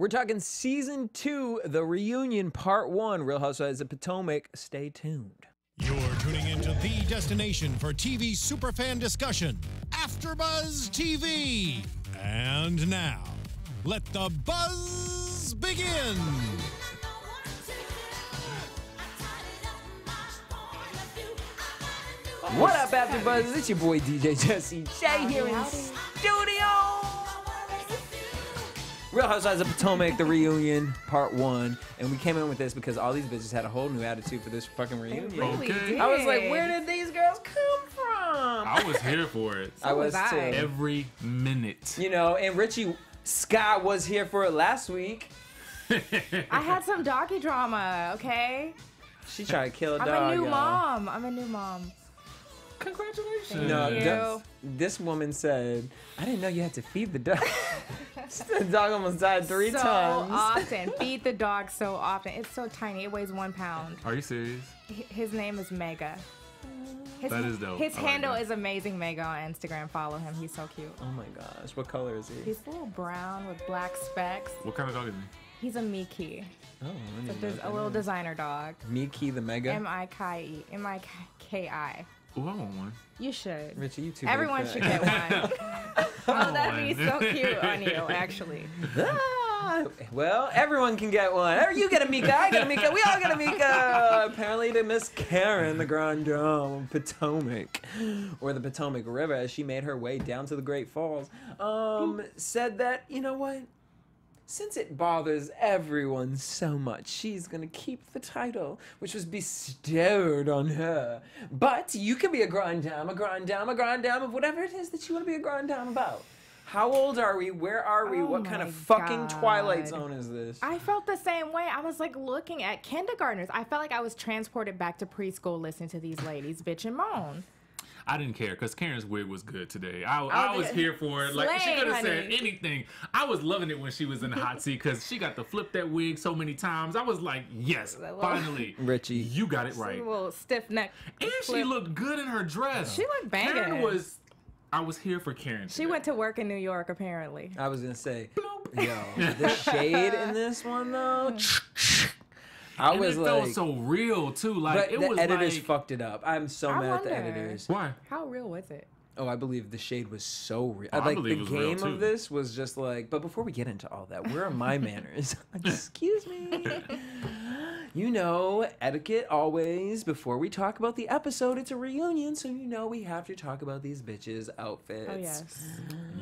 We're talking season 2, the reunion, part 1, Real Housewives of Potomac. Stay tuned. You're tuning into the destination for TV superfan discussion, Afterbuzz TV. And now, let the buzz begin. What up, Afterbuzz? It's your boy DJ Jesse Janedy here in studio. Real Housewives of Potomac, the reunion, part 1. And we came in with this because all these bitches had a whole new attitude for this fucking reunion. Really did. I was like, where did these girls come from? I was here for it. I was too. Every minute. You know, and Richie Skye was here for it last week. I had some doggy drama, okay? She tried to kill a dog. I'm a new y'all. mom. I'm a new mom. Congratulations. No, this woman said, I didn't know you had to feed the dog. The dog almost died 3 so times. often. Feed the dog so often. It's so tiny. It weighs 1 pound. Are you serious? His name is Mega. That is dope. His I like handle that. is Amazing Mega on Instagram. Follow him. He's so cute. Oh my gosh, what color is he? He's a little brown with black specks. What kind of dog is he? He's a Miki. Oh, I But didn't there's know a that. little designer dog. Miki the Mega. M-I-K-E. M-I-K-I. Ooh, I want one. You should. Richie, you too. Everyone should get one. Oh, that'd be so cute on you, actually. Well, everyone can get one. You get a Mika, I get a Mika, we all get a Mika. Apparently to Miss Karen, the Grand Dame of Potomac, or the Potomac River, as she made her way down to the Great Falls, said that, you know what? Since it bothers everyone so much, she's gonna keep the title, which was bestowed on her. But you can be a grand dame of whatever it is that you want to be a grand dame about. How old are we? Where are we? Oh What kind my of fucking God. Twilight Zone is this? I felt the same way. I was like looking at kindergartners. I felt like I was transported back to preschool listening to these ladies bitch and moan. I didn't care because Karen's wig was good today. I was here for it. Like, she Slay, could have said honey. anything. I was loving it when she was in the hot seat because she got to flip that wig so many times. I was like, yes, finally. Richie. You got it right. A little stiff neck. And she looked good in her dress. She looked banging. I was here for Karen She today. went to work in New York, apparently. I was gonna say, yo, the shade in this one though. I And was it like, felt so real too. Like but it the was editors like, fucked it up. I'm so I mad at the wonder. editors. why? How real was it? Oh, I believe the shade was so real. Oh, I like believe the it was real, game too. of this was just like. But before we get into all that, where are my manners? Excuse me. You know, etiquette always. Before we talk about the episode, it's a reunion, so you know we have to talk about these bitches' outfits. Oh, yes.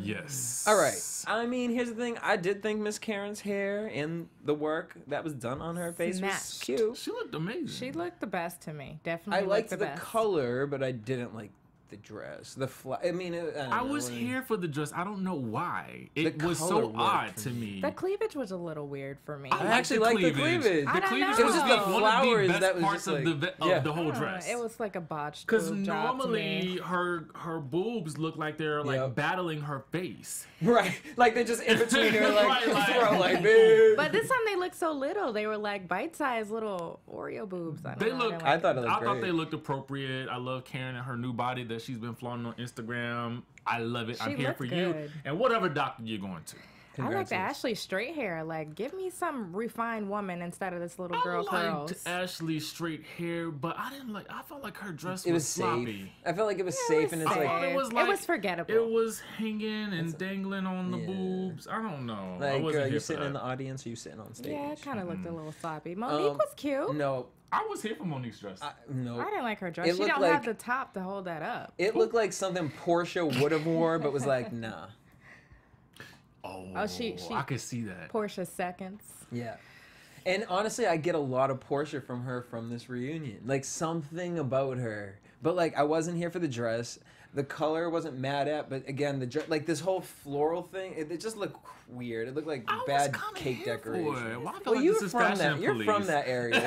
Yes. All right. I mean, here's the thing. I did think Miss Karen's hair and the work that was done on her face was Snatched. cute. She looked amazing. She looked the best to me. I Definitely liked the the best. color, but I didn't like the dress. I mean, I was here for the dress. I don't know why. It The was color so worked odd for to me. me. The cleavage was a little weird for me. I actually liked the cleavage. I The don't cleavage know. was It was like just the one of flowers the best that was parts just of like- the yeah. the whole I don't know, dress. It was like a botched Because boob job to normally me. her boobs look like they're like Yep. battling her face. Right. Like they're just in between her, like, Right, throw, like, big. But this time they looked so little. They were like bite-sized little Oreo boobs. I don't They know. look. didn't I like thought it. it looked I thought great. they looked appropriate. I love Karen and her new body that she's been flaunting on Instagram. I love it. I'm She here looked for good. you. And whatever doctor you're going to. I like the Congratulations. Ashley straight hair. Like, give me some refined woman instead of this little girl I curls. liked Ashley's straight hair, but I didn't like. I felt like her dress It was sloppy. safe. I felt like it was Yeah, it safe, was and it's safe. like, It was like it was forgettable. It was hanging and dangling on the yeah. boobs. I don't know. I like, wasn't girl, here you for sitting in the that. audience, or you sitting on stage? Yeah, it kind of looked a little sloppy. Monique was cute. No, I was here for Monique's dress. no. I didn't like her dress. It She looked don't like- have the top to hold that up. It looked like something Portia would have wore, but was like, nah. oh, she- I could see that. Portia seconds. Yeah. And honestly, I get a lot of Portia from her from this reunion. Like, something about her. But, like, I wasn't here for the dress. The color wasn't mad at, but again, the dress, like, this whole floral thing, it just looked weird. It looked like I was bad kinda cake here for it. decoration. Well, I feel like you're this is from fashion that. You're police. from that area.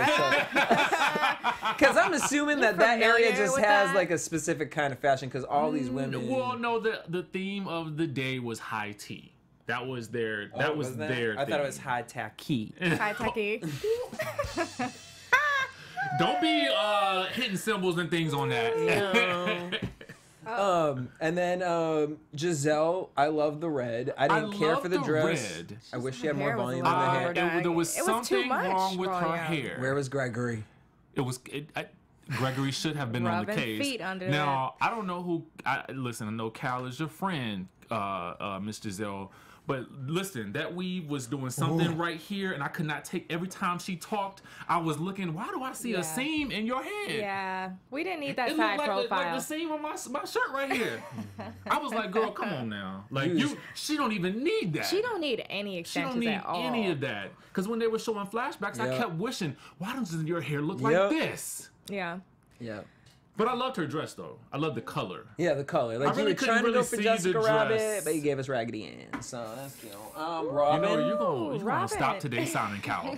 Because I'm assuming that area familiar just with has, that? like, a specific kind of fashion, because all these women... Well, no, the theme of the day was high tea. That was their. That Oh, was that? their. I thought it thing. was high tacky. Hi, Techie. Don't be hitting symbols and things on that. And then Giselle, I love the red. I didn't care for the dress. Red. I wish she had more hair was volume a in the little hair. overdone. There was It was too something much wrong with for her him. hair. Where was Gregory? Gregory should have been on the Rubbing case. feet under Now, I don't know who. Listen, I know Cal is your friend, Miss Giselle. But listen, that weave was doing something right here, and I could not take. Every time she talked, I was looking. Why do I see a seam in your head? Yeah, we didn't need that It side looked like profile. the seam on my shirt right here. I was like, girl, come on now. Like she don't even need that. She don't need any She extensions don't need at all. any of that. Because when they were showing flashbacks, I Yeah. kept wishing, why doesn't your hair look Yep. like this? Yeah. Yeah. But I loved her dress though. I loved the color. Yeah, the color. Like I really you were trying couldn't to go really for see Jessica the Rabbit, dress. but you gave us Raggedy Ann. So that's cute. You Robyn. know, you're gonna Robyn. stop today's sounding Cal.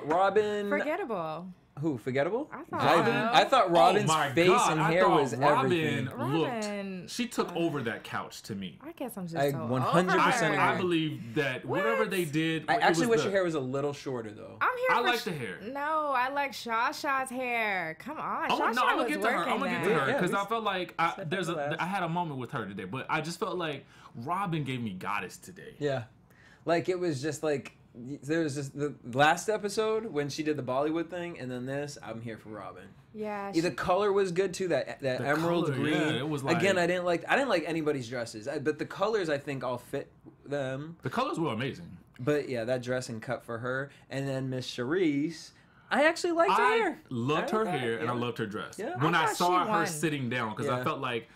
Robyn. Forgettable. Who? Forgettable? I thought I thought Robyn's oh my face God, and I hair thought was everything. Robyn. looked. She took over that couch to me. I guess I'm just I so 100% over agree. her. I believe that whatever What? they did. I it actually was wish her hair was a little shorter though. I'm here I for like the hair. No, I like Shasha's hair. Come on, Oh Shasha no, I'm was gonna get to her. working I'm gonna get to that. her Yeah, because we I felt like said there's that last. I had a moment with her today, but I just felt like Robyn gave me goddess today. Yeah. Like it was just like there was just the last episode when she did the Bollywood thing, and then this. I'm here for Robyn. Yeah, The color was good too. That The emerald color, green. yeah, it was like- Again, I didn't like anybody's dresses, but the colors I think all fit them. The colors were amazing. But yeah, that dressing cut for her, and then Miss Charisse. I actually liked her I hair. loved her hair and I yeah. loved her dress. Yeah. When I thought saw she her won. sitting down, because I Yeah. felt like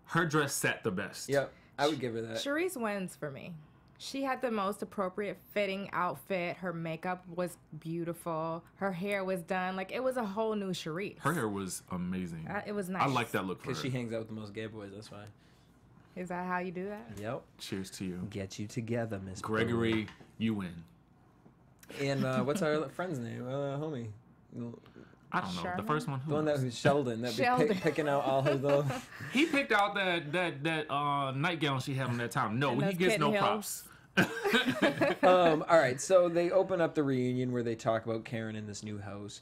her dress sat the best. Yep, I would give her that. Charisse wins for me. She had the most appropriate fitting outfit. Her makeup was beautiful. Her hair was done. Like, it was a whole new Charisse. Her hair was amazing. It was nice. I like that look for her. Because she hangs out with the most gay boys. That's why. Is that how you do that? Yep. Cheers to you. Get you together, Miss Gregory, you win. And what's our friend's name? Homie. I don't know. The Sherman? first one. The one that was Sheldon. That be Sheldon. picking out all his little. He picked out that nightgown she had on that time. No, And he those gets no kitten props. All right, so they open up the reunion where they talk about Karen in this new house.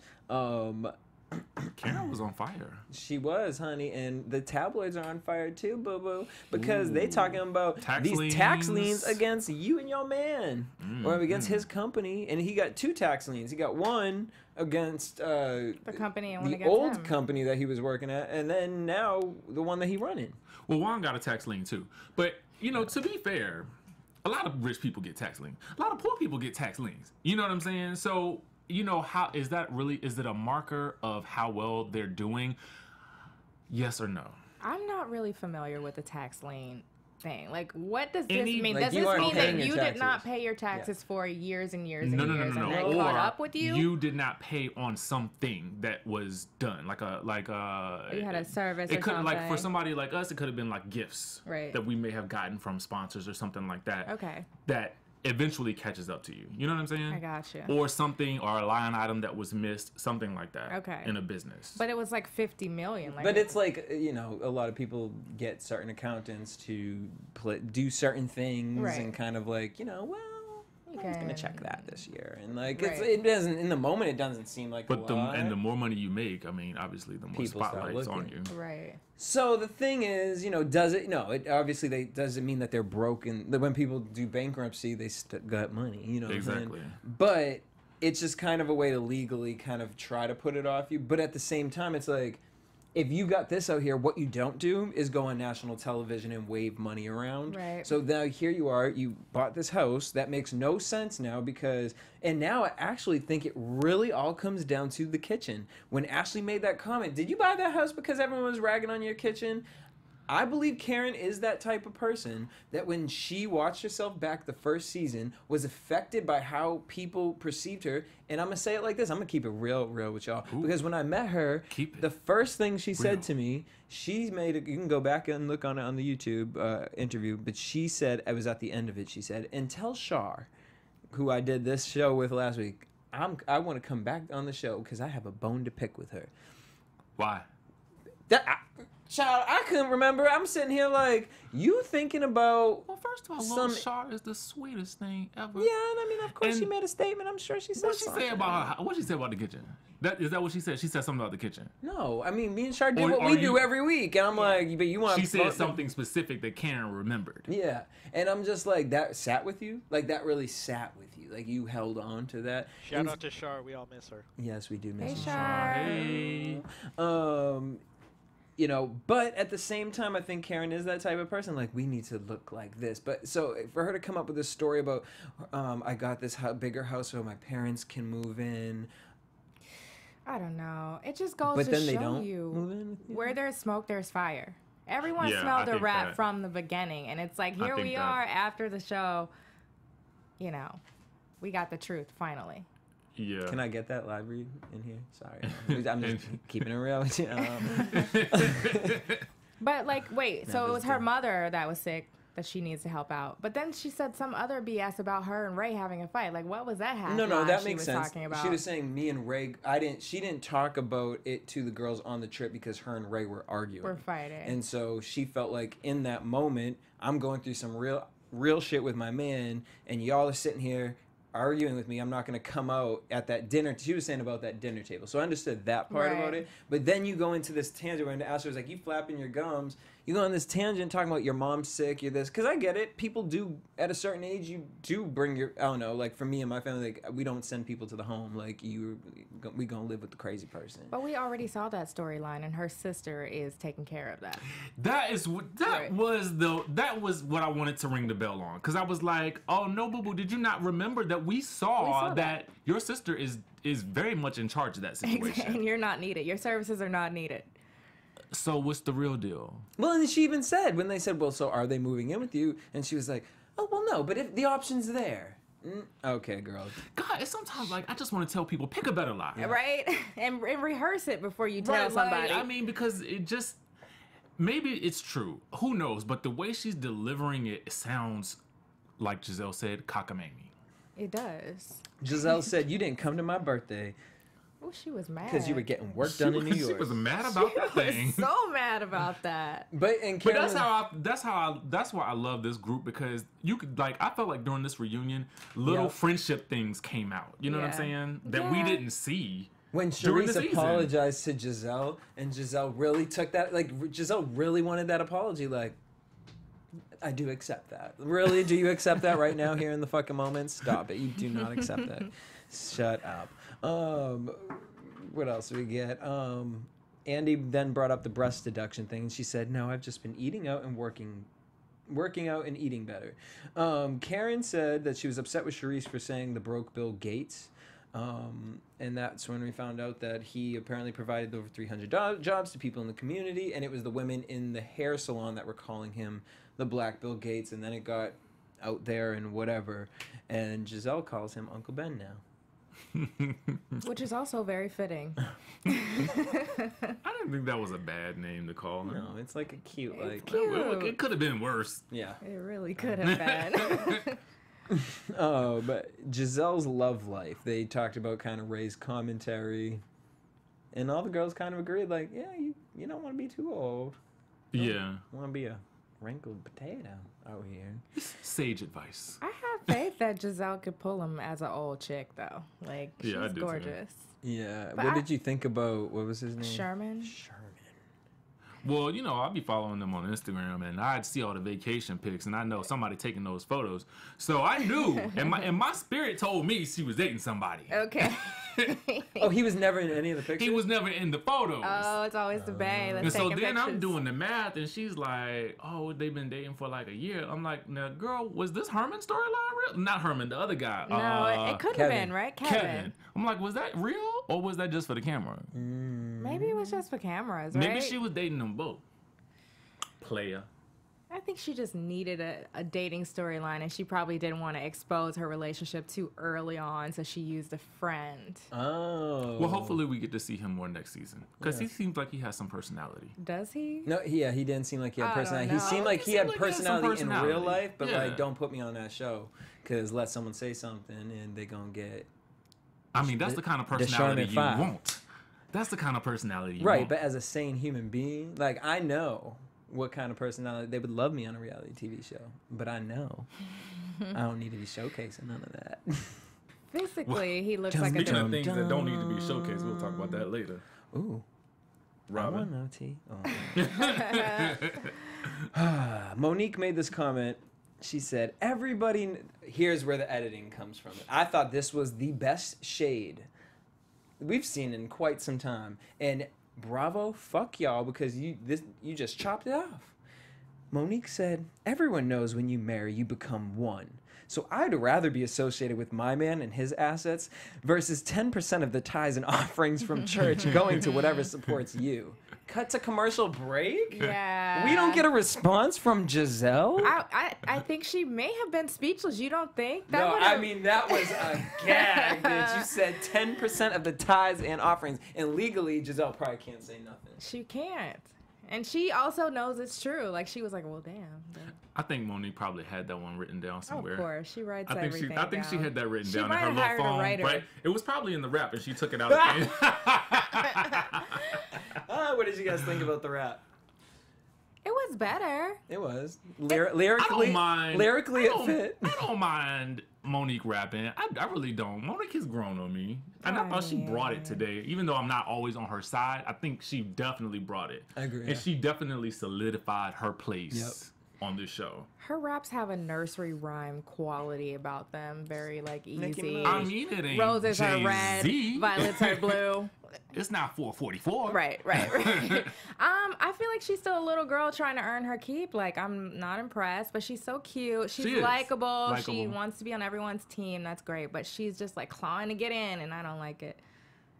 Karen was on fire. She was, honey, and the tabloids are on fire too, boo boo, because they talking about Tax these tax liens. liens against you and your man, or against his company, and he got 2 tax liens. He got one against The company and one the against old him. company that he was working at, and then now the one that he running. Well, Juan got a tax lien too. But, you know, to be fair, a lot of rich people get tax liens. A lot of poor people get tax liens. You know what I'm saying? So, you know, how is it a marker of how well they're doing? Yes or no? I'm not really familiar with the tax lien thing. Like, what does Any- this mean? Like, Does you this aren't mean paying that your you did not taxes. pay your taxes for years and years and No, years, and they Or caught up with you? You did not pay on something that was done, like You had a service or It could like for something. somebody like us, it could have been like gifts Right. that we may have gotten from sponsors or something like that. Okay. That eventually catches up to you. You know what I'm saying? I gotcha. Or something, or a line item that was missed, something like that. Okay. In a business. But it was like 50 million. Like, But it's like, you know, a lot of people get certain accountants to do certain things Right. and kind of like, you know, well, I was gonna Okay. check that this year, and like Right. it doesn't in the moment it doesn't seem like But a lot. the more money you make, I mean, obviously, the more People start spotlight's on looking. you. right. So the thing is, you know, does it? No, it obviously doesn't mean that they're broken. That when people do bankruptcy, they got money. You know, what I'm saying? Exactly. But it's just kind of a way to legally kind of try to put it off you. But at the same time, it's like, if you got this out here, what you don't do is go on national television and wave money around. Right. So now here you are, you bought this house. That makes no sense now because, and now I actually think it really all comes down to the kitchen. When Ashley made that comment, did you buy that house because everyone was ragging on your kitchen? I believe Karen is that type of person that when she watched herself back the first season was affected by how people perceived her. And I'm going to say it like this. I'm going to keep it real with y'all. Ooh. Because when I met her, Keep it the first thing she real. said to me, she made it, you can go back and look on it on the YouTube interview, but she said, I was at the end of it, she said, and tell Shar, who I did this show with last week, I want to come back on the show because I have a bone to pick with her. Why? Child, I couldn't remember. I'm sitting here like, you thinking about... Well, first of all, Lil Shar is the sweetest thing ever. Yeah, and I mean, of course, And she made a statement. I'm sure she said What she something. say about what she said about the kitchen? Is that what she said? She said something about the kitchen. No, I mean, me and Shar did Or what we do you- every week. And I'm like, but you want... She said something specific that Karen remembered. Yeah, and I'm just like, that sat with you? Like, that really sat with you. Like, you held on to that. Shout And- out to Shar. We all miss her. Yes, we do miss Hey, you, Shar. Hey. You know, but at the same time, I think Karen is that type of person. Like, we need to look like this. But so for her to come up with this story about, I got this bigger house so my parents can move in. I don't know. It just goes But to then they show don't you move in with you? where there's smoke, there's fire. Everyone Yeah, I smelled a think rat that. from the beginning, and it's like, here think we that. are after the show. You know, we got the truth finally. Yeah. Can I get that live read in here? Sorry. I'm just keeping it real with you. But like, wait, so it was her visiting. mother that was sick that she needs to help out. But then she said some other BS about her and Ray having a fight. Like, what was that half No, lie that she makes was sense. talking about? She was saying me and Ray. She didn't talk about it to the girls on the trip because her and Ray were arguing. We're fighting. And so she felt like in that moment, I'm going through some real shit with my man, and y'all are sitting here arguing with me. I'm not going to come out at that dinner. She was saying about that dinner table. So I understood that part about Right. it. But then you go into this tangent where Ashley was like, you flapping your gums. You go on this tangent talking about your mom's sick, you're this. Because I get it. People do, at a certain age, you do bring your, I don't know, like for me and my family, like we don't send people to the home. Like we going to live with the crazy person. But we already saw that storyline, and her sister is taking care of that. That Right. was what I wanted to ring the bell on, because I was like, oh no, boo boo, did you not remember that we saw that your sister is very much in charge of that situation? And you're not needed. Your services are not needed. So what's the real deal? Well, and she even said, when they said, well, so are they moving in with you? And she was like, oh, well, no, but if the option's there. Okay, girl. God, it's sometimes like I just want to tell people, pick a better lie. Right? And rehearse it before you tell Right, somebody. I mean, because it just, maybe it's true. Who knows? But the way she's delivering it, it sounds, like Giselle said, cockamamie. It does. Giselle said, you didn't come to my birthday Oh, she was mad. because you were getting work done in New York. She was mad about that thing. so mad about that. But Karen, that's why I love this group, because you could, like, I felt like during this reunion, little Yep. friendship things came out. You know what I'm Yeah. saying? That we Yeah. didn't see. when during the Charisse season. apologized to Giselle, and Giselle really took that, like, Giselle really wanted that apology, like, I do accept that. Really? Do you accept that right now here in the fucking moment? Stop it. You do not accept that. Shut up. What else do we get? Andy then brought up the breast deduction thing, and she said, no, I've just been eating out and working out and eating better. Karen said that she was upset with Charisse for saying the broke Bill Gates. And that's when we found out that he apparently provided over 300 jobs to people in the community, and it was the women in the hair salon that were calling him the Black Bill Gates, and then it got out there and whatever, and Giselle calls him Uncle Ben now. Which is also very fitting. I didn't think that was a bad name to call him. No, it's like a cute, like, cute. It could have been worse. yeah. It really could have been. Oh, but Giselle's love life. They talked about kind of Ray's commentary, and all the girls kind of agreed, like, yeah, you don't want to be too old. Yeah. You want to be a wrinkled potato out here. Sage advice. I have faith that Giselle could pull him as an old chick, though. Like, she's Yeah, I do too. gorgeous. Yeah. But What did you think about, what was his name? Sherman? Sherman. Well, you know, I'll be following them on Instagram, and I'd see all the vacation pics, and I know somebody taking those photos. So I knew, and my spirit told me she was dating somebody. Okay. Oh, he was never in any of the pictures? He was never in the photos. Oh, it's always the bae that's And so taking then I'm pictures. doing the math, and she's like, "Oh, they've been dating for like a year." I'm like, "Now, girl, was this Herman storyline real? Not Herman, the other guy. No, it could have Kevin. been, right? Kevin." I'm like, "Was that real, or was that just for the camera?" Maybe it was just for cameras, right? Maybe she was dating them both. Player. I think she just needed a dating storyline, and she probably didn't want to expose her relationship too early on, so she used a friend. Oh. Well, hopefully we get to see him more next season, because he seems like he has some personality. Does he? No, yeah, he didn't seem like he had I don't personality. He know. seemed like he had seemed like he had some personality in real personality. life, but Yeah. like, don't put me on that show, because let someone say something and they gonna get. I mean, that's the kind of personality you Charmin 5. want. That's the kind of personality you Right, want. but as a sane human being, like, I know what kind of personality they would love me on a reality TV show, but I know I don't need to be showcasing none of that. Physically, he looks like a Speaking of dude. things that don't need to be showcased, we'll talk about that later. Ooh, I Robyn. want no tea. Oh. Monique made this comment. She said, here's where the editing comes from. I thought this was the best shade we've seen in quite some time. And bravo, fuck y'all, because you just chopped it off. Monique said, everyone knows when you marry, you become one. So I'd rather be associated with my man and his assets versus 10% of the tithes and offerings from church going to whatever supports you. Cut to commercial break? Yeah. We don't get a response from Giselle? I think she may have been speechless. You don't think? No, would've- I mean, that was a gag, bitch. You said 10% of the tithes and offerings. And legally, Giselle probably can't say nothing. She can't. And she also knows it's true. Like, she was like, well, damn. I think Monique probably had that one written down somewhere. Of course. She writes I think everything I think she down. had that written She down in might her have little hired a phone. writer. Right? It was probably in the rap, and she took it out. What did you guys think about the rap? It was better. It was. I Lyrically, don't mind. Lyrically, it fit. I don't mind Monique rapping. I really don't. Monique has grown on me, and I thought she brought it today. Even though I'm not always on her side, I think she definitely brought it. I agree. And she definitely solidified her place on this show. Her raps have a nursery rhyme quality about them. Very, like, Nicki easy. Minaj. I mean, it ain't Roses are red, Jay-Z. violets are blue. It's not 444. Right. I feel like she's still a little girl trying to earn her keep. Like, I'm not impressed, but she's so cute. She's She is. likable. She Likeable. wants to be on everyone's team. That's great. But she's just, like, clawing to get in, and I don't like it.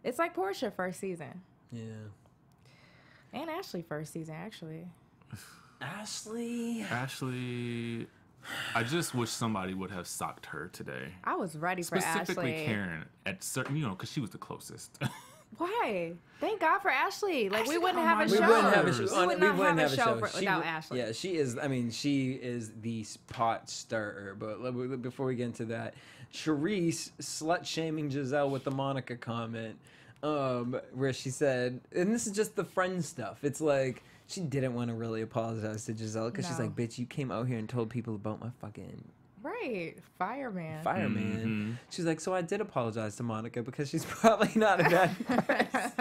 It's like Portia first season. Yeah. And Ashley first season, actually. Ashley. I just wish somebody would have socked her today. I was ready for Specifically Ashley. Karen, at certain, because she was the closest. Why? Thank God for Ashley. Like, we Ashley wouldn't got have a on show. my We wouldn't have a nerves. show. We would not have a show She without would- Ashley. Yeah, she is. I mean, she is the pot stirrer. But before we get into that, Charisse slut shaming Giselle with the Monica comment, where she said, and this is just the friend stuff. It's like she didn't want to really apologize to Giselle because she's No. like, "Bitch, you came out here and told people about my fucking." Right. Fireman. Fireman. She's like, so I did apologize to Monica because she's probably not a bad person.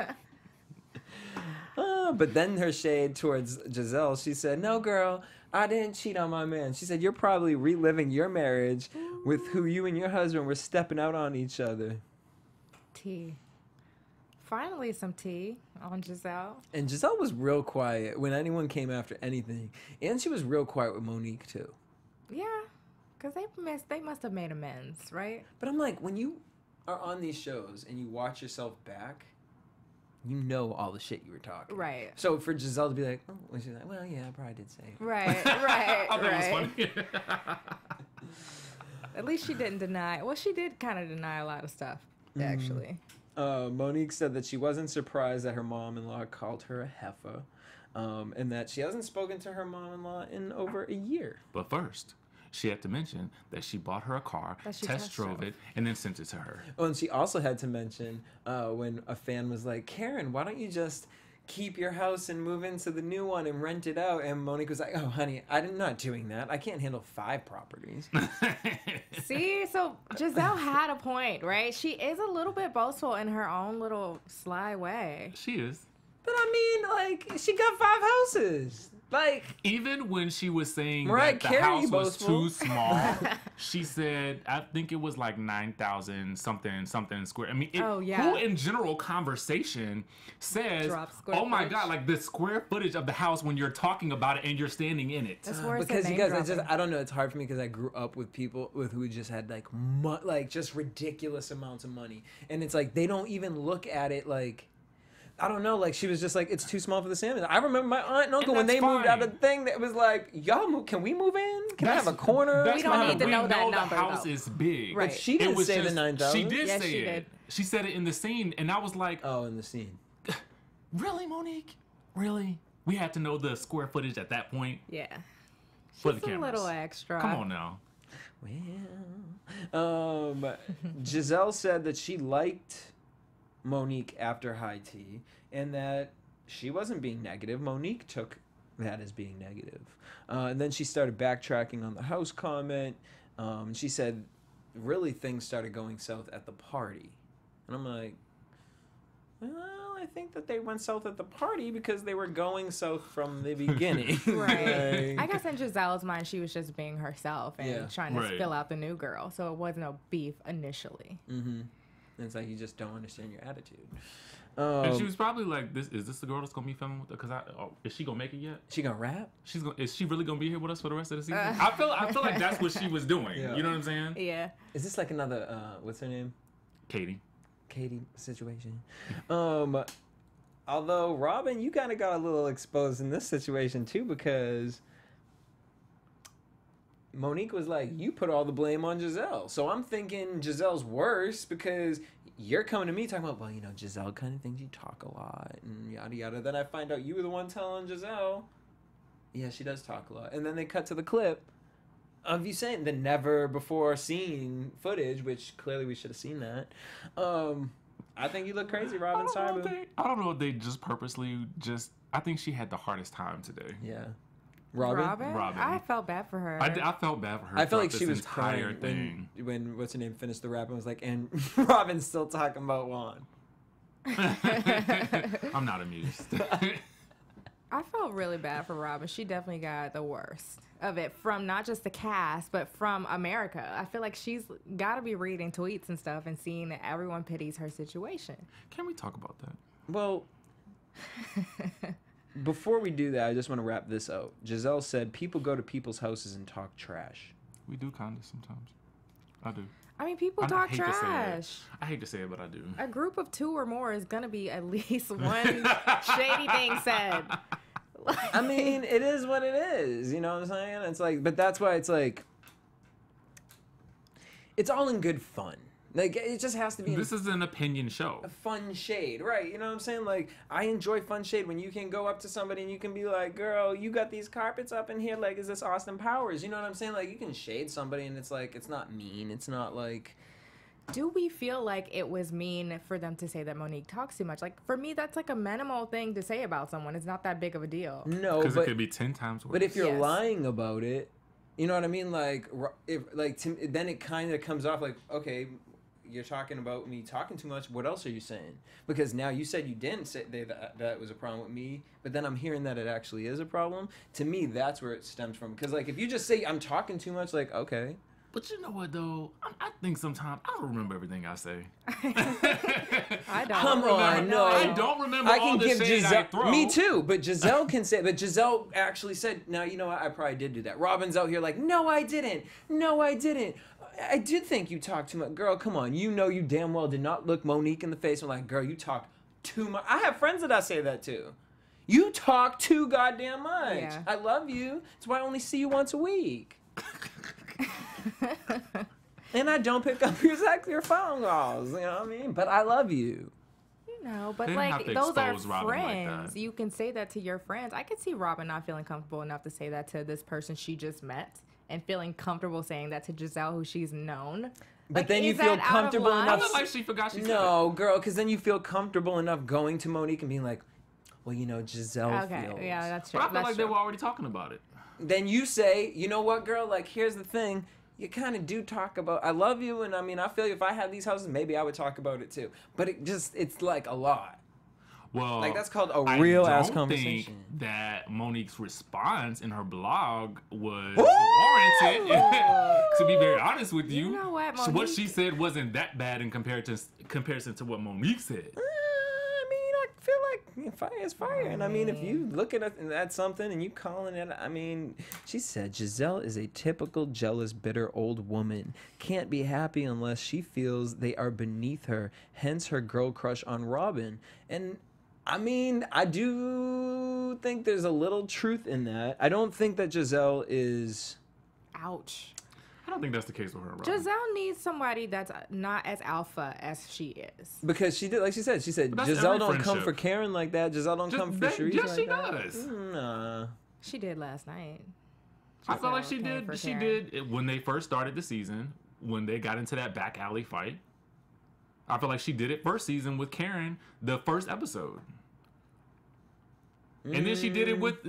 But then her shade towards Giselle, she said, no, girl, I didn't cheat on my man. She said, you're probably reliving your marriage with who you and your husband were stepping out on each other. Tea. Finally, some tea on Giselle. And Giselle was real quiet when anyone came after anything. And she was real quiet with Monique, too. Yeah. Because they must have made amends, right? But I'm like, when you are on these shows and you watch yourself back, you know all the shit you were talking. Right. So for Giselle to be like, oh, well, she's like, well, yeah, I probably did say it. Right. I thought Right. it was funny. At least she didn't deny. Well, she did kind of deny a lot of stuff, actually. Monique said that she wasn't surprised that her mom-in-law called her a heifer, and that she hasn't spoken to her mom-in-law in over a year. But first, she had to mention that she bought her a car, That she test test drove drove. it, and then sent it to her. Oh, and she also had to mention when a fan was like, Karen, why don't you just keep your house and move into the new one and rent it out? And Monique was like, oh, honey, I'm not doing that. I can't handle 5 properties. See, so Giselle had a point, right? She is a little bit boastful in her own little sly way. She is. But I mean, like, she got 5 houses. Like, Even when she was saying Mariah that the Carey house was boastful. too small, she said, I think it was like 9,000 something square. I mean, Oh, yeah. Who in general conversation says, Drop square oh my footage. God, like the square footage of the house when you're talking about it and you're standing in it. That's where it's because a you name guys, dropping. I don't know, it's hard for me because I grew up with people with who just had like just ridiculous amounts of money, and it's like they don't even look at it like, I don't know, like she was just like, it's too small for the salmon. I remember my aunt and uncle when that's they moved out fine. of the thing that was like, can we move in? Can I have a corner? We don't need to know that number, The house though. is big. Right. But she didn't It was say the just- 9,000. She did Yes, say she it. did. She said it in the scene, and I was like, Oh, in the scene. really, Monique? Really? We had to know the square footage at that point Yeah. for the She's a cameras. little extra. Come on now. Well, Giselle said that she liked Monique after high tea, and that she wasn't being negative. Monique took that as being negative. And then she started backtracking on the house comment. And she said, really, things started going south at the party. And I'm like, well, I think that they went south at the party because they were going south from the beginning. Right. Like, I guess in Giselle's mind, she was just being herself and trying to spill out the new girl. So it wasn't a beef initially. Mm-hmm. And it's like, you just don't understand your attitude. And she was probably like, "This is this the girl that's gonna be filming with?" Because is she gonna make it yet? She gonna rap? Is she really gonna be here with us for the rest of the season? I feel like that's what she was doing. Yeah. You know what I'm saying? Yeah. Is this like another what's her name? Katie situation? Although Robyn, you kind of got a little exposed in this situation too, because Monique was like, you put all the blame on Giselle. So I'm thinking Giselle's worse because you're coming to me talking about, well, you know, Giselle kind of thinks you talk a lot and yada yada. Then I find out you were the one telling Giselle, yeah, she does talk a lot. And then they cut to the clip of you saying the never before seen footage, which clearly we should have seen that. I think you look crazy, Robyn. Sorry, I don't know if they just purposely I think she had the hardest time today. yeah. Robyn? I felt bad for her. I felt bad for her. I felt like throughout she this was entire crying thing. when what's her name finished the rap and was like, and Robyn's still talking about Juan. I'm not amused. I felt really bad for Robyn. She definitely got the worst of it from not just the cast, but from America. I feel like she's got to be reading tweets and stuff and seeing that everyone pities her situation. Can we talk about that? Well, before we do that, I just want to wrap this out. Giselle said, people go to people's houses and talk trash. We do kind of sometimes. I do. I mean, people talk trash. I hate to say it, but I do. A group of 2 or more is going to be at least one shady thing said. I mean, it is what it is. You know what I'm saying? It's like, but that's why it's like, it's all in good fun. Like, it just has to be. This is an opinion show. A fun shade, right? You know what I'm saying? Like, I enjoy fun shade when you can go up to somebody and you can be like, girl, you got these carpets up in here. Like, is this Austin Powers? You know what I'm saying? Like, you can shade somebody and it's like, it's not mean. It's not like. Do we feel like it was mean for them to say that Monique talks too much? Like, for me, that's like a minimal thing to say about someone. It's not that big of a deal. No, because it could be 10 times worse. But if you're Yes. lying about it, you know what I mean? Like, if then it kind of comes off like, okay, you're talking about me talking too much. What else are you saying? Because now you said you didn't say that was a problem with me, but then I'm hearing that it actually is a problem. To me, that's where it stems from. Because like, if you just say I'm talking too much, like, okay. But you know what though? I think sometimes I don't remember everything I say. I don't. Come on, no. I don't remember I all can the give shade Giselle. I throw. Me too, but Giselle can say. But Giselle actually said, "Now you know what? I probably did do that." Robyn's out here like, "No, I didn't. No, I didn't. I did think you talked too much, girl. Come on, you know you damn well did not look Monique in the face and like, girl, you talk too much." I have friends that I say that to. You talk too goddamn much. Yeah. I love you. That's why I only see you once a week. And I don't pick up your phone calls, you know what I mean? But I love you. You know, but They didn't have like to those are expose Robyn like friends. that. You can say that to your friends. I could see Robyn not feeling comfortable enough to say that to this person she just met and feeling comfortable saying that to Giselle, who she's known. But Like, then you is feel that out of comfortable line? I enough. feel like she forgot she said No, girl, because then you feel comfortable enough going to Monique and being like, well, you know, Giselle Okay, feels. yeah, that's it. true. But I feel That's like they true. were already talking about it. Then you say, you know what, girl, like, here's the thing. You kind of do talk about, I love you, and I mean, I feel if I had these houses, maybe I would talk about it too. But it's like a lot. Well, Like, that's called a real-ass I don't conversation. think that Monique's response in her blog was Woo! warranted. To be very honest with you, You know what, what Monique- she said wasn't that bad in comparison to what Monique said. I mean, I feel like fire is fire. And I mean, if you look at something and you calling it, I mean, she said, Giselle is a typical jealous, bitter old woman. Can't be happy unless she feels they are beneath her. Hence her girl crush on Robyn. And I mean, I do think there's a little truth in that. I don't think that Giselle is... Ouch. I don't think that's the case with her. Robyn. Giselle needs somebody that's not as alpha as she is. Because she did, like she said, But that's Giselle every don't come friendship. for Karen like that. Giselle don't come for Sharice yes, like she that. does. Nah. She did last night. I felt like she Giselle came did. for She Karen. did when they first started the season, when they got into that back alley fight. I feel like she did it first season with Karen, the first episode. And then she did it with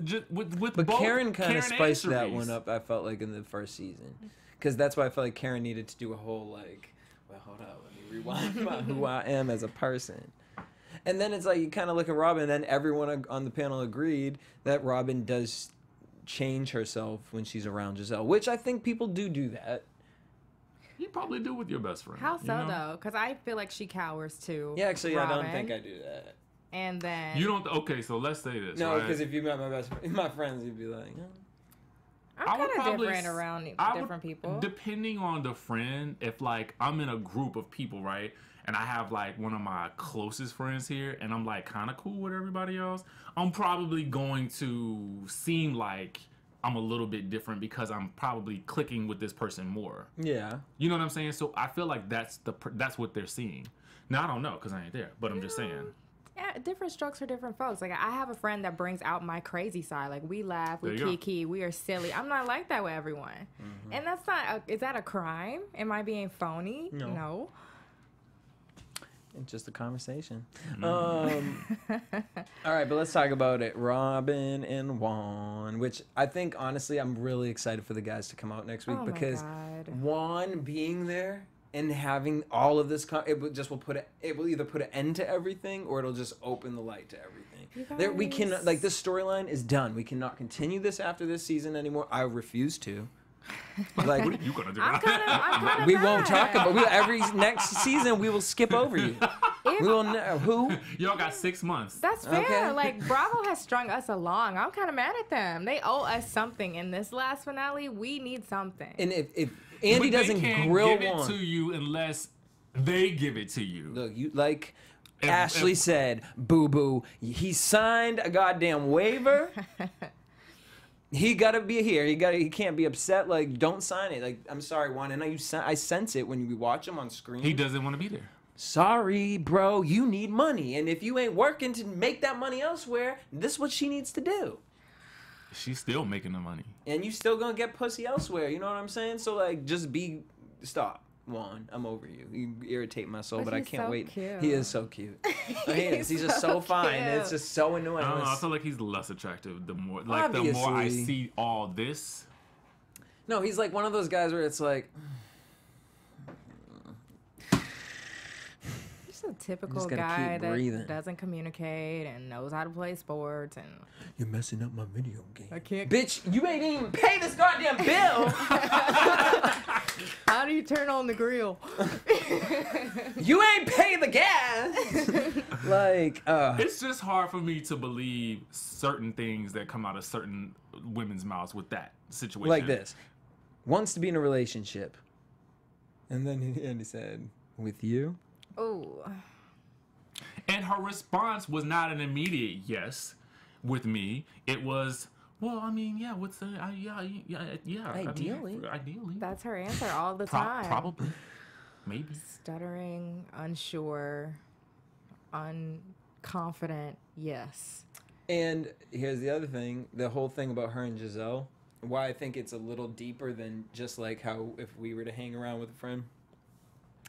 But both Karen kind of spiced that Cerise. one up, I felt like, in the first season. Because that's why I felt like Karen needed to do a whole, like, well, hold up, let me rewind about who I am as a person. And then it's like, you kind of look at Robyn, and then everyone on the panel agreed that Robyn does change herself when she's around Giselle, which I think people do that. You probably do with your best friend. How so, you know? though? Because I feel like she cowers too. Yeah, actually, I don't Robyn. think I do that. And then You don't. Okay, so let's say this. No, right? because if you met my friends, you'd be like, I'm I would kind of probably different s- around I would- different people. Depending on the friend, if like I'm in a group of people, right, and I have like one of my closest friends here, and I'm like kind of cool with everybody else, I'm probably going to seem like I'm a little bit different because I'm probably clicking with this person more. yeah. You know what I'm saying? So I feel like that's what they're seeing. Now I don't know because I ain't there, but I'm just saying. Yeah, different strokes for different folks. Like, I have a friend that brings out my crazy side. Like, we laugh, we There you go. kiki, we are silly. I'm not like that with everyone. And that's not, is that a crime? Am I being phony? No. It's just a conversation. All right, but let's talk about it. Robyn and Juan, which I think, honestly, I'm really excited for the guys to come out next week Oh my because God. Juan being there and having all of this, it will either put an end to everything or it'll just open the light to everything. We can guys. like this storyline is done. We cannot continue this after this season anymore. I refuse to. Like, What are you gonna do? I'm kind of we won't talk about every next season. We will skip over you. We will who? Y'all got 6 months. That's fair. Okay. Like, Bravo has strung us along. I'm kind of mad at them. They owe us something. In this last finale, we need something. And if Andy But doesn't they can't grill give it Juan, to you unless they give it to you. look, you like If- Ashley if- said, boo boo. He signed a goddamn waiver. He gotta be here. He can't be upset. Like, don't sign it. Like, I'm sorry, Juan. And I sense it when we watch him on screen. He doesn't want to be there. Sorry, bro. You need money, and if you ain't working to make that money elsewhere, this is what she needs to do. She's still making the money. And you still gonna get pussy elsewhere. You know what I'm saying? So like, just stop, Juan. I'm over you. You irritate my soul, But but I he's can't so wait. cute. He is so cute. He is. He's just so fine. It's just so annoying. I don't know. I feel like he's less attractive the more I Obviously. see all this. No, he's like one of those guys where it's like, Just a typical just gotta guy keep that breathing. doesn't communicate and knows how to play sports. And you're messing up my video game. I can't. Bitch, you ain't even pay this goddamn bill. How do you turn on the grill? You ain't pay the gas. Like, It's just hard for me to believe certain things that come out of certain women's mouths with that situation. like this. Wants to be in a relationship. And then he said, with you? Oh, And her response was not an immediate yes with me. It was, well, I mean, yeah, what's the, yeah. I mean, Ideally. ideally. that's her answer all the time. Probably. Maybe. Stuttering, unsure, unconfident. Yes. And here's the other thing, the whole thing about her and Giselle, why I think it's a little deeper than just like how if we were to hang around with a friend.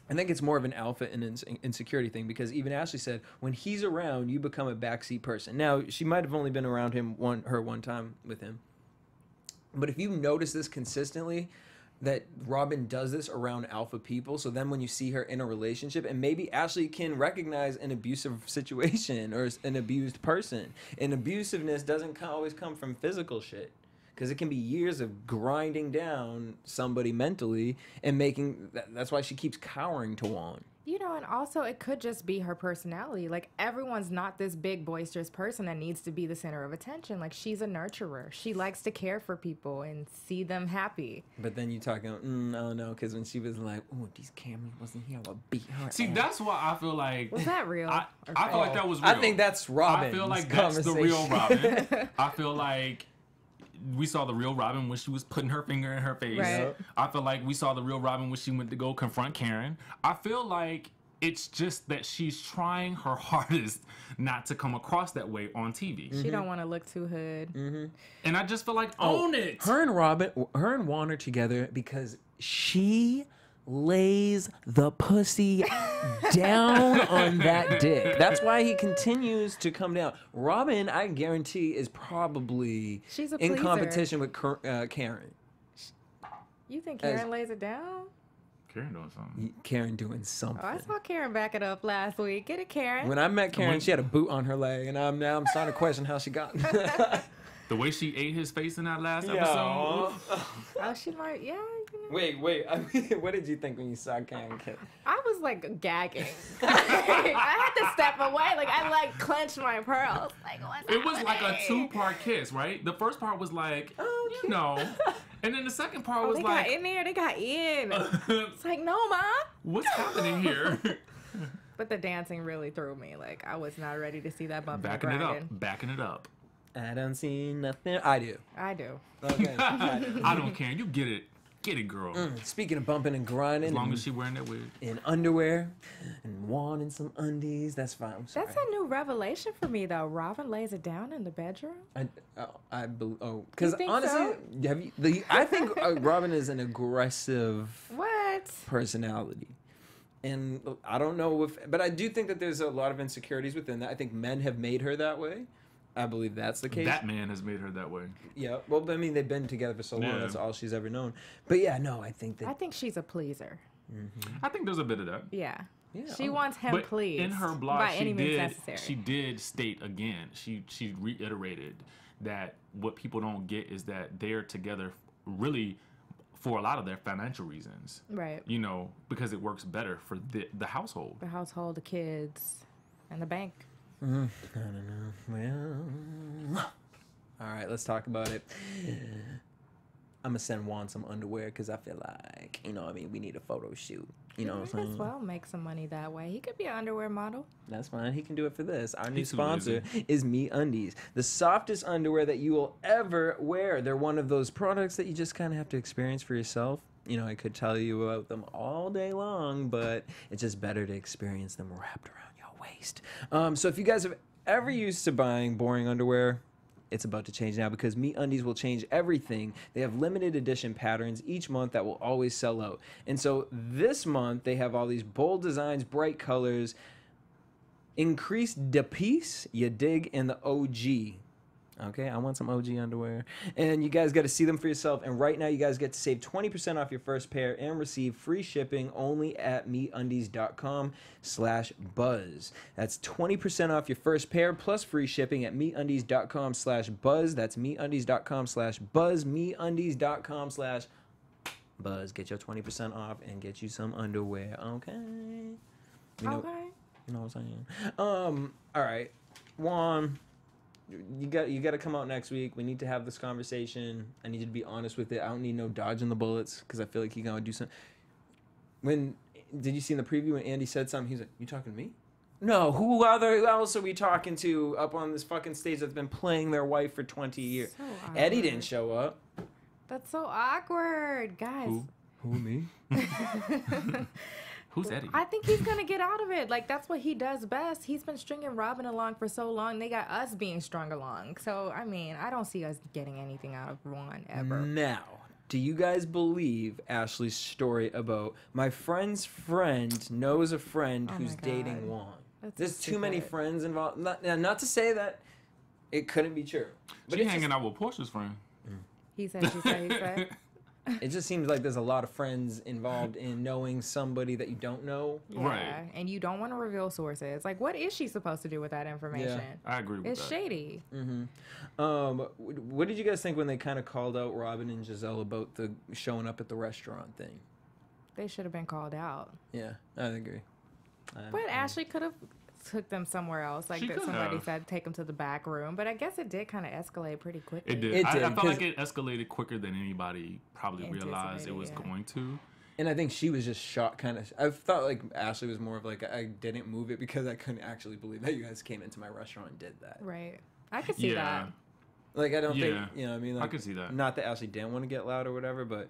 I think it's more of an alpha and insecurity thing because even Ashley said, when he's around, you become a backseat person. Now, she might have only been around her one time with him. But if you notice this consistently, that Robyn does this around alpha people, so then when you see her in a relationship, and maybe Ashley can recognize an abusive situation or an abused person. And abusiveness doesn't always come from physical shit. Because it can be years of grinding down somebody mentally and making... That's why she keeps cowering to Juan. You know, and also it could just be her personality. Like, everyone's not this big, boisterous person that needs to be the center of attention. Like, she's a nurturer. She likes to care for people and see them happy. But then you talking, I don't know, because when she was like, oh, these cameras wasn't here, I would beat her See, ass. that's why I feel like... Was that real? I or feel fake? like that was real. I think that's Robyn. I feel like that's the real conversation. Robyn. I feel like we saw the real Robyn when she was putting her finger in her face. Right. I feel like we saw the real Robyn when she went to go confront Karen. I feel like it's just that she's trying her hardest not to come across that way on TV. She don't want to look too hood. And I just feel like, own it. Her and Juan are together because she lays the pussy down on that dick. That's why he continues to come down. Robyn, I guarantee, is probably She's a in pleaser. competition with Karen. You think Karen lays it down? Karen doing something. Karen doing something. Oh, I saw Karen back it up last week. Get it, Karen. When I met Karen, she had a boot on her leg, and I'm starting to question how she got it. The way she ate his face in that last Yeah. episode. Oh, she might, yeah. Wait. I mean, what did you think when you saw Karen kiss? I was like gagging. I had to step away. Like I like clenched my pearls. Like what's It was like a happening? 2-part kiss, right? The first part was like, Oh, you know, and then the second part was They like, got in there. They got in. It's like no, mom. what's happening here? But the dancing really threw me. Like I was not ready to see that bump and Backing grinding. it up. I don't see nothing. I do. I do. Okay. I don't care. You get it, girl. Speaking of bumping and grinding, As long as she wearing that wig. in underwear and Juan in some undies, that's fine. I'm sorry. That's a new revelation for me, though. Robyn lays it down in the bedroom. Because think honestly, so? I think Robyn is an aggressive What? personality. And I don't know but I do think that there's a lot of insecurities within that. I think men have made her that way. I believe that's the case. That man has made her that way. Yeah. Well, I mean, they've been together for so long. Yeah. That's all she's ever known. But yeah, no, I think that. I think she's a pleaser. I think there's a bit of that. Yeah. Yeah, She oh. wants him But pleased. in her blog, by any means necessary. she did state again. She reiterated that what people don't get is that they're together really for a lot of their financial reasons. Right. You know, because it works better for the household. The household, the kids, and the bank. I don't know. Well, all right, let's talk about it. I'm gonna send Juan some underwear because I feel like, we need a photo shoot. You know what I'm Might as saying? well make some money that way. He could be an underwear model. That's fine. He can do it for this. Our new He's too sponsor lazy. is Me Undies, the softest underwear that you will ever wear. They're one of those products that you just kind of have to experience for yourself. I could tell you about them all day long, but it's just better to experience them wrapped around your waist. So if you guys have ever used to buying boring underwear, it's about to change now because MeUndies will change everything. They have limited edition patterns each month that will always sell out. And so this month, they have all these bold designs, bright colors, increased de piece, you dig, and the OG. Okay, I want some OG underwear. And you guys got to see them for yourself. And right now, you guys get to save 20% off your first pair and receive free shipping only at meundies.com/buzz. That's 20% off your first pair plus free shipping at meundies.com/buzz. That's meundies.com/buzz. Meundies.com/buzz. Get your 20% off and get you some underwear. Okay. Okay. You know what I'm saying? All right. Juan, you got to come out next week. We need to have this conversation. I need you to be honest with it. I don't need no dodging the bullets because I feel like he's going to do something. Did you see in the preview when Andy said something? He's like, "You talking to me?" No, who else are we talking to up on this fucking stage that's been playing their wife for 20 years? So Eddie awkward. didn't show up. That's so awkward, guys. Who? Me? Who's Eddie? I think he's gonna get out of it. Like that's what he does best. He's been stringing Robyn along for so long. They got us being strung along. So I mean, I don't see us getting anything out of Juan ever. Now, do you guys believe Ashley's story about my friend's friend knows a friend Oh who's my God. dating Juan? That's There's too many stupid. friends involved. Not to say that it couldn't be true, but She it's hanging just, out with Portia's friend. He said, she said, he said. it just seems like there's a lot of friends involved in knowing somebody that you don't know. Yeah, Right. and you don't want to reveal sources. Like, what is she supposed to do with that information? I agree with It's that. shady. What did you guys think when they kind of called out Robyn and Giselle about the showing up at the restaurant thing? They should have been called out. Yeah, I agree. But Ashley could have took them somewhere else. Like She that could somebody have. said, take them to the back room. But I guess it did kind of escalate pretty quickly. It did. It I did, felt 'cause- like it escalated quicker than anybody probably realized it was Anticipated, yeah. going to. And I think she was just shocked, kind of. I thought like Ashley was more of like, I didn't move it because I couldn't actually believe that you guys came into my restaurant and did that. Right. I could see Yeah. that. Like I don't Yeah. think I mean, like, I could see that. Not that Ashley didn't want to get loud or whatever, but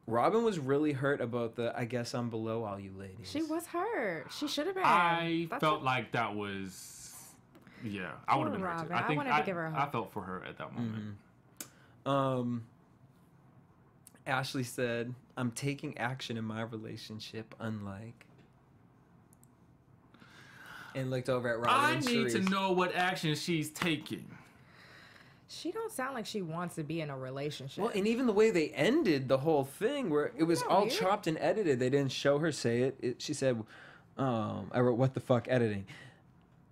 Robyn was really hurt about the I guess I'm below all you ladies. She was hurt. She should have been. I That's felt a- like that was, yeah, I would have been Poor hurt too. Robyn. I think wanted to give her a I hug. felt for her at that moment. Ashley said, "I'm taking action in my relationship, unlike." And looked over at Robyn I and need to Charisse. know what action she's taking. She don't sound like she wants to be in a relationship. Well, and even the way they ended the whole thing, where it was Isn't that all weird? chopped and edited. They didn't show her say it. She said, "I wrote what the fuck editing.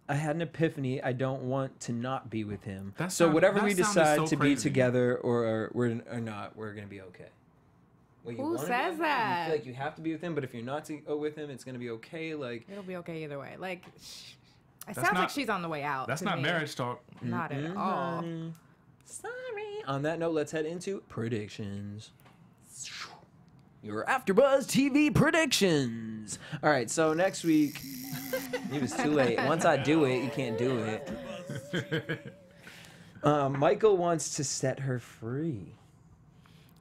I had an epiphany. I don't want to not be with him. So whatever we decide to be together or not, we're gonna be okay." Well, Who wanna be says with him, that? You feel like you have to be with him, but if you're not with him, it's gonna be okay. Like, It'll be okay either way. Like, it That's sounds like not- she's on the way out. That's to not me. marriage talk. Not at all. sorry. On that note, let's head into predictions. Your AfterBuzz TV predictions. All right, so next week, it was too late. Once I do it, you can't do it. Michael wants to set her free.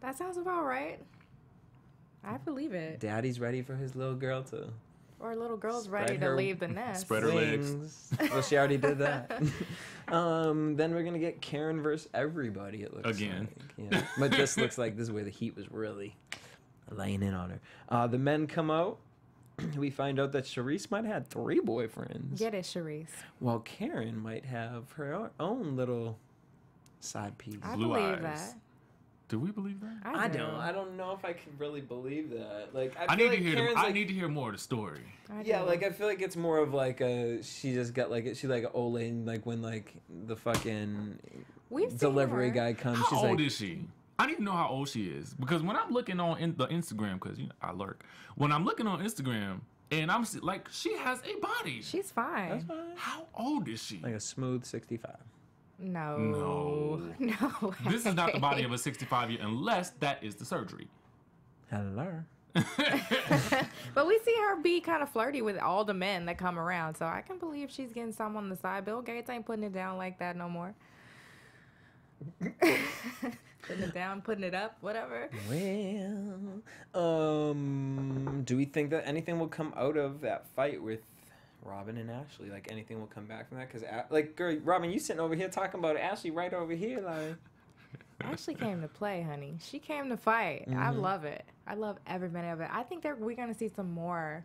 That sounds about right. I believe it. Daddy's ready for his little girl to Or little girl's Spread ready to her- leave the nest. Spread her legs. wings. Well, she already did that. Then we're gonna get Karen versus everybody. It looks Again. like. Yeah. But this looks like this is where the heat was really laying in on her. The men come out. We find out that Charisse might have had 3 boyfriends. Get it, Charisse. While Karen might have her own little side piece. I Blue believe eyes. that. Do we believe that? I do. don't know if I can really believe that. Like I feel need like to hear. Karen's I like, need to hear more of the story. I Yeah, do. like I feel like it's more of like a she just got like she like Olin like when like the fucking We've seen delivery her. guy comes. How She's old like, is she? I need to know how old she is because when I'm looking on the Instagram, because I lurk. When I'm looking on Instagram and I'm like, she has a body. She's fine. that's fine. How old is she? Like a smooth 65. No. No. No. This is not the body of a 65-year unless that is the surgery. Hello. But we see her be kind of flirty with all the men that come around, so I can believe she's getting some on the side. Bill Gates ain't putting it down like that no more. Putting it down, putting it up, whatever. Well, do we think that anything will come out of that fight with Robyn and Ashley? Like anything will come back from that? Because like, girl, Robyn, you sitting over here talking about Ashley right over here, like. Ashley came to play, honey. She came to fight. I love it. I love every minute of it. I think we're going to see some more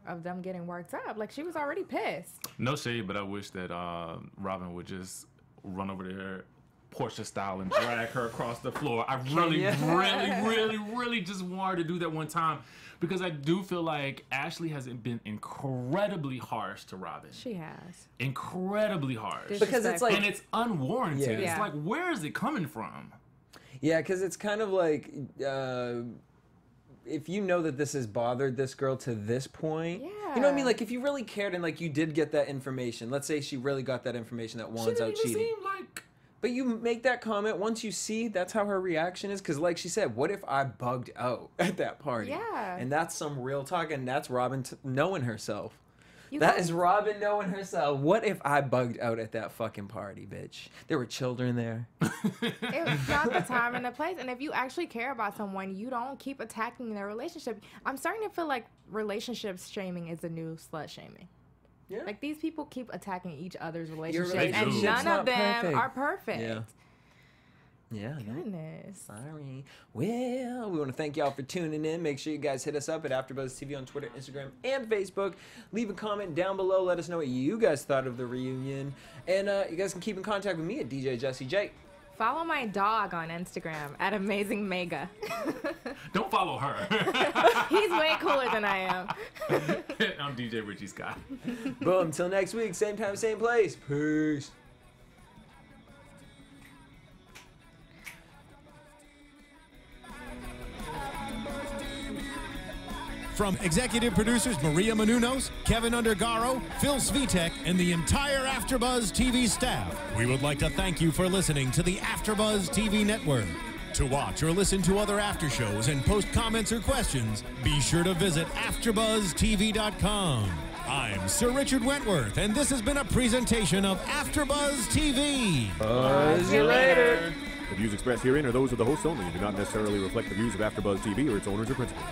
of them getting worked up. Like, she was already pissed. No shade, but I wish that Robyn would just run over there, Portia style, and drag her across the floor. I really just want her to do that one time because I do feel like Ashley has been incredibly harsh to Robyn. She has. Incredibly harsh. Because it's like- and it's unwarranted. Yeah. It's like, where is it coming from? Yeah, because it's kind of like if you know that this has bothered this girl to this point, you know what I mean? Yeah. Like if you really cared and like you did get that information, let's say she really got that information that She Juan's didn't out even cheating. seem like... But you make that comment once you see that's how her reaction is. Because like she said, what if I bugged out at that party? Yeah. And that's some real talk, and that's Robyn knowing herself. You That guys- is Robyn knowing herself. What if I bugged out at that fucking party, bitch? There were children there. It's not the time and the place. And if you actually care about someone, you don't keep attacking their relationship. I'm starting to feel like relationships shaming is the new slut shaming. Yeah. Like, these people keep attacking each other's relationships, relationship's and none not of them perfect. are perfect. Yeah. Yeah, no. Goodness. Sorry. Well, we want to thank y'all for tuning in. Make sure you guys hit us up at AfterBuzz TV on Twitter, Instagram, and Facebook. Leave a comment down below. Let us know what you guys thought of the reunion. And you guys can keep in contact with me at DJ Jesse J. Follow my dog on Instagram at Amazing Mega. Don't follow her. He's way cooler than I am. I'm DJ Richie Skye. Boom. Until next week, same time, same place. Peace. From executive producers Maria Menounos, Kevin Undergaro, Phil Svitek, and the entire AfterBuzz TV staff, we would like to thank you for listening to the AfterBuzz TV network. To watch or listen to other after shows and post comments or questions, be sure to visit AfterBuzzTV.com. I'm Sir Richard Wentworth, and this has been a presentation of AfterBuzz TV. Buzz you later. The views expressed herein are those of the hosts only and do not necessarily reflect the views of AfterBuzz TV or its owners or principals.